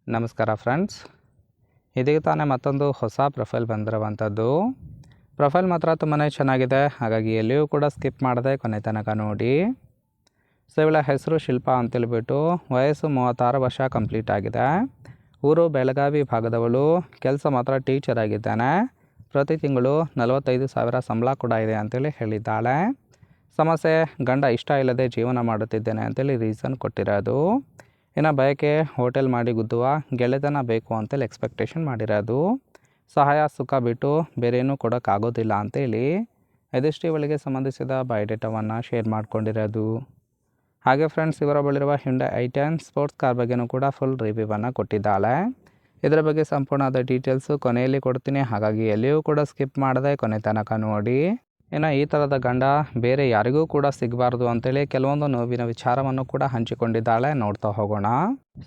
ನಮಸ್ಕಾರ ಫ್ರೆಂಡ್ಸ್, ಇದೀಗ ತಾನೇ ಮತ್ತೊಂದು ಹೊಸ ಪ್ರೊಫೈಲ್ ಬಂದಿರುವಂಥದ್ದು. ಪ್ರೊಫೈಲ್ ಮಾತ್ರ ತುಂಬಾ ಚೆನ್ನಾಗಿದೆ, ಹಾಗಾಗಿ ಎಲ್ಲಿಯೂ ಕೂಡ ಸ್ಕಿಪ್ ಮಾಡದೆ ಕೊನೆ ತನಕ ನೋಡಿ. ಸೊ ಇವಳ ಹೆಸರು ಶಿಲ್ಪಾ ಅಂತೇಳ್ಬಿಟ್ಟು, ವಯಸ್ಸು 36 ವರ್ಷ ಕಂಪ್ಲೀಟ್ ಆಗಿದೆ. ಊರು ಬೆಳಗಾವಿ ಭಾಗದವಳು, ಕೆಲಸ ಮಾತ್ರ ಟೀಚರ್ ಆಗಿದ್ದಾನೆ. ಪ್ರತಿ ತಿಂಗಳು 45,000 ಸಂಬಳ ಕೂಡ ಇದೆ ಅಂತೇಳಿ ಹೇಳಿದ್ದಾಳೆ. ಸಮಸ್ಯೆ, ಗಂಡ ಇಷ್ಟ ಇಲ್ಲದೆ ಜೀವನ ಮಾಡುತ್ತಿದ್ದೇನೆ ಅಂತೇಳಿ ರೀಸನ್ ಕೊಟ್ಟಿರೋದು. ಇನ್ನು ಬಯಕೆ, ಹೋಟೆಲ್ ಮಾಡಿ ಗುದ್ದುವ ಗೆಳೆತನ ಬೇಕು ಅಂತೇಳಿ ಎಕ್ಸ್ಪೆಕ್ಟೇಷನ್ ಮಾಡಿರೋದು. ಸಹಾಯ ಸುಖ ಬಿಟ್ಟು ಬೇರೇನೂ ಕೊಡೋಕ್ಕಾಗೋದಿಲ್ಲ ಅಂತೇಳಿ ಇದಿಷ್ಟು ಇವಳಿಗೆ ಸಂಬಂಧಿಸಿದ ಬಯೋಡೇಟಾವನ್ನು ಶೇರ್ ಮಾಡ್ಕೊಂಡಿರೋದು. ಹಾಗೆ ಫ್ರೆಂಡ್ಸ್, ಇವರ ಬಳಿರುವ ಹ್ಯುಂಡೈ i10 ಸ್ಪೋರ್ಟ್ಸ್ ಕಾರ್ ಬಗ್ಗೆಯೂ ಕೂಡ ಫುಲ್ ರಿವ್ಯೂವನ್ನು ಕೊಟ್ಟಿದ್ದಾಳೆ. ಇದರ ಬಗ್ಗೆ ಸಂಪೂರ್ಣವಾದ ಡೀಟೇಲ್ಸು ಕೊನೆಯಲ್ಲಿ ಕೊಡ್ತೀನಿ, ಹಾಗಾಗಿ ಎಲ್ಲಿಯೂ ಕೂಡ ಸ್ಕಿಪ್ ಮಾಡದೆ ಕೊನೆ ತನಕ ನೋಡಿ. ಇನ್ನು ಈ ಥರದ ಗಂಡ ಬೇರೆ ಯಾರಿಗೂ ಕೂಡ ಸಿಗಬಾರ್ದು ಅಂತೇಳಿ ಕೆಲವೊಂದು ನೋವಿನ ವಿಚಾರವನ್ನು ಕೂಡ ಹಂಚಿಕೊಂಡಿದ್ದಾಳೆ. ನೋಡ್ತಾ ಹೋಗೋಣ.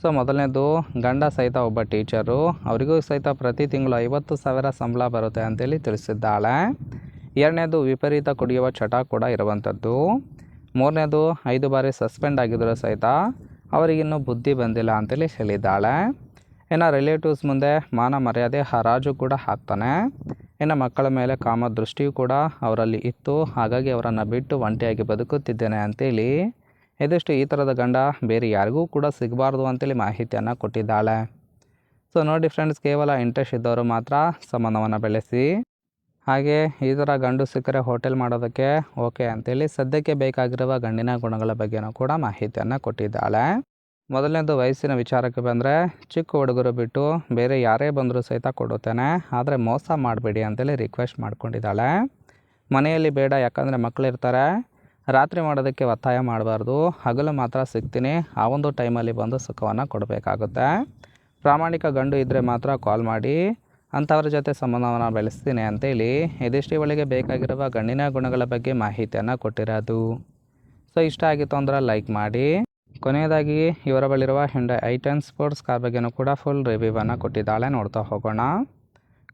ಸೊ ಮೊದಲನೇದು, ಗಂಡ ಸಹಿತ ಒಬ್ಬ ಟೀಚರು, ಅವರಿಗೂ ಸಹಿತ ಪ್ರತಿ ತಿಂಗಳು 50,000 ಸಂಬಳ ಬರುತ್ತೆ ಅಂತೇಳಿ ತಿಳಿಸಿದ್ದಾಳೆ. ಎರಡನೇದು, ವಿಪರೀತ ಕುಡಿಯುವ ಚಟ ಕೂಡ ಇರುವಂಥದ್ದು. ಮೂರನೇದು, 5 ಬಾರಿ ಸಸ್ಪೆಂಡ್ ಆಗಿದ್ದರೂ ಸಹಿತ ಅವರಿಗಿನ್ನೂ ಬುದ್ಧಿ ಬಂದಿಲ್ಲ ಅಂತೇಳಿ ಹೇಳಿದ್ದಾಳೆ. ಇನ್ನು ರಿಲೇಟಿವ್ಸ್ ಮುಂದೆ ಮಾನ ಮರ್ಯಾದೆ ಹರಾಜು ಕೂಡ ಹಾಕ್ತಾನೆ. ಇನ್ನು ಮಕ್ಕಳ ಮೇಲೆ ಕಾಮ ದೃಷ್ಟಿಯೂ ಕೂಡ ಅವರಲ್ಲಿ ಇತ್ತು, ಹಾಗಾಗಿ ಅವರನ್ನು ಬಿಟ್ಟು ಒಂಟಿಯಾಗಿ ಬದುಕುತ್ತಿದ್ದೇನೆ ಅಂತೇಳಿ ಇದಿಷ್ಟು ಈ ಥರದ ಗಂಡ ಬೇರೆ ಯಾರಿಗೂ ಕೂಡ ಸಿಗಬಾರ್ದು ಅಂತೇಳಿ ಮಾಹಿತಿಯನ್ನು ಕೊಟ್ಟಿದ್ದಾಳೆ. ಸೊ ನೋಡಿ ಫ್ರೆಂಡ್ಸ್, ಕೇವಲ ಇಂಟ್ರೆಸ್ಟ್ ಇದ್ದವರು ಮಾತ್ರ ಸಂಬಂಧವನ್ನು ಬೆಳೆಸಿ. ಹಾಗೆ ಈ ಥರ ಗಂಡು ಸಿಕ್ಕರೆ ಹೋಟೆಲ್ ಮಾಡೋದಕ್ಕೆ ಓಕೆ ಅಂತೇಳಿ ಸದ್ಯಕ್ಕೆ ಬೇಕಾಗಿರುವ ಗಂಡಿನ ಗುಣಗಳ ಬಗ್ಗೆನೂ ಕೂಡ ಮಾಹಿತಿಯನ್ನು ಕೊಟ್ಟಿದ್ದಾಳೆ. ಮೊದಲನೇದು, ವಯಸ್ಸಿನ ವಿಚಾರಕ್ಕೆ ಬಂದರೆ, ಚಿಕ್ಕ ಹುಡುಗರು ಬಿಟ್ಟು ಬೇರೆ ಯಾರೇ ಬಂದರೂ ಸಹಿತ ಕೊಡುತ್ತೇನೆ, ಆದರೆ ಮೋಸ ಮಾಡಬೇಡಿ ಅಂತೇಳಿ ರಿಕ್ವೆಸ್ಟ್ ಮಾಡ್ಕೊಂಡಿದ್ದಾಳೆ. ಮನೆಯಲ್ಲಿ ಬೇಡ, ಯಾಕಂದರೆ ಮಕ್ಕಳಿರ್ತಾರೆ, ರಾತ್ರಿ ಮಾಡೋದಕ್ಕೆ ಒತ್ತಾಯ ಮಾಡಬಾರ್ದು, ಹಗಲು ಮಾತ್ರ ಸಿಗ್ತೀನಿ, ಆ ಒಂದು ಟೈಮಲ್ಲಿ ಬಂದು ಸುಖವನ್ನು ಕೊಡಬೇಕಾಗುತ್ತೆ. ಪ್ರಾಮಾಣಿಕ ಗಂಡು ಇದ್ದರೆ ಮಾತ್ರ ಕಾಲ್ ಮಾಡಿ, ಅಂಥವ್ರ ಜೊತೆ ಸಂಬಂಧವನ್ನು ಬೆಳೆಸ್ತೀನಿ ಅಂತೇಳಿ ಇದಿಷ್ಟು ಇವಳಿಗೆ ಬೇಕಾಗಿರುವ ಗಂಡಿನ ಗುಣಗಳ ಬಗ್ಗೆ ಮಾಹಿತಿಯನ್ನು ಕೊಟ್ಟಿರೋದು. ಸೊ ಇಷ್ಟ ಆಗಿತ್ತು ಅಂದ್ರೆ ಲೈಕ್ ಮಾಡಿ. ಕೊನೆಯದಾಗಿ, ಇವರ ಬಳಿರುವ ಹ್ಯುಂಡೈ i10 ಸ್ಪೋರ್ಟ್ಸ್ ಕಾರ್ ಬಗ್ಗೆಯೂ ಕೂಡ ಫುಲ್ ರಿವ್ಯೂವನ್ನು ಕೊಟ್ಟಿದ್ದಾಳೆ. ನೋಡ್ತಾ ಹೋಗೋಣ.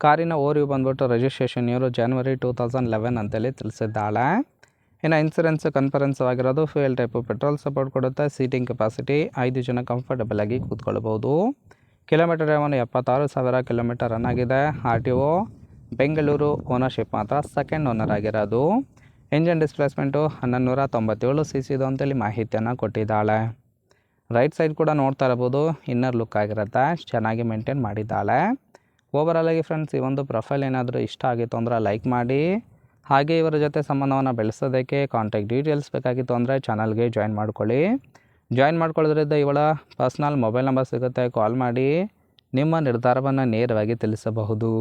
ಕಾರಿನ ಓರಿಯು ಬಂದ್ಬಿಟ್ಟು ರಿಜಿಸ್ಟ್ರೇಷನ್ ಇಯರು January 2011 ಅಂತೇಳಿ ತಿಳಿಸಿದ್ದಾಳೆ. ಇನ್ನು ಇನ್ಸೂರೆನ್ಸ್ ಕನ್ಫರೆನ್ಸ್ ಆಗಿರೋದು, ಫ್ಯೂಯಲ್ ಟೈಪು ಪೆಟ್ರೋಲ್ ಸಪೋರ್ಟ್ ಕೊಡುತ್ತೆ, ಸೀಟಿಂಗ್ ಕೆಪಾಸಿಟಿ 5 ಜನ ಕಂಫರ್ಟಬಲ್ ಆಗಿ ಕೂತ್ಕೊಳ್ಬೋದು. ಕಿಲೋಮೀಟರ್ 76,000 ಕಿಲೋಮೀಟರ್ ರನ್ ಆಗಿದೆ. RTO ಬೆಂಗಳೂರು, ಓನರ್ಶಿಪ್ ಮಾತ್ರ ಸೆಕೆಂಡ್ ಓನರ್ ಆಗಿರೋದು. ಇಂಜಿನ್ ಡಿಸ್ಪ್ಲೇಸ್ಮೆಂಟು 1197 cc ಅಂತೇಳಿ ಮಾಹಿತಿಯನ್ನು ಕೊಟ್ಟಿದ್ದಾಳೆ. ರೈಟ್ ಸೈಡ್ ಕೂಡ ನೋಡ್ತಾ ಇರ್ಬೋದು, ಇನ್ನರ್ ಲುಕ್ ಆಗಿರುತ್ತೆ, ಚೆನ್ನಾಗಿ ಮೇಂಟೈನ್ ಮಾಡಿದ್ದಾಳೆ. ಓವರಾಲಾಗಿ ಫ್ರೆಂಡ್ಸ್, ಈ ಒಂದು ಪ್ರೊಫೈಲ್ ಏನಾದರೂ ಇಷ್ಟ ಆಗಿತ್ತು ಅಂದರೆ ಲೈಕ್ ಮಾಡಿ. ಹಾಗೆ ಇವರ ಜೊತೆ ಸಂಬಂಧವನ್ನು ಬೆಳೆಸೋದಕ್ಕೆ ಕಾಂಟ್ಯಾಕ್ಟ್ ಡೀಟೇಲ್ಸ್ ಬೇಕಾಗಿತ್ತು ಅಂದರೆ ಚಾನಲ್ಗೆ ಜಾಯಿನ್ ಮಾಡ್ಕೊಳ್ಳಿ. ಜಾಯಿನ್ ಮಾಡ್ಕೊಳ್ಳೋದ್ರಿಂದ ಇವಳ ಪರ್ಸ್ನಲ್ ಮೊಬೈಲ್ ನಂಬರ್ ಸಿಗುತ್ತೆ, ಕಾಲ್ ಮಾಡಿ ನಿಮ್ಮ ನಿರ್ಧಾರವನ್ನು ನೇರವಾಗಿ ತಿಳಿಸಬಹುದು.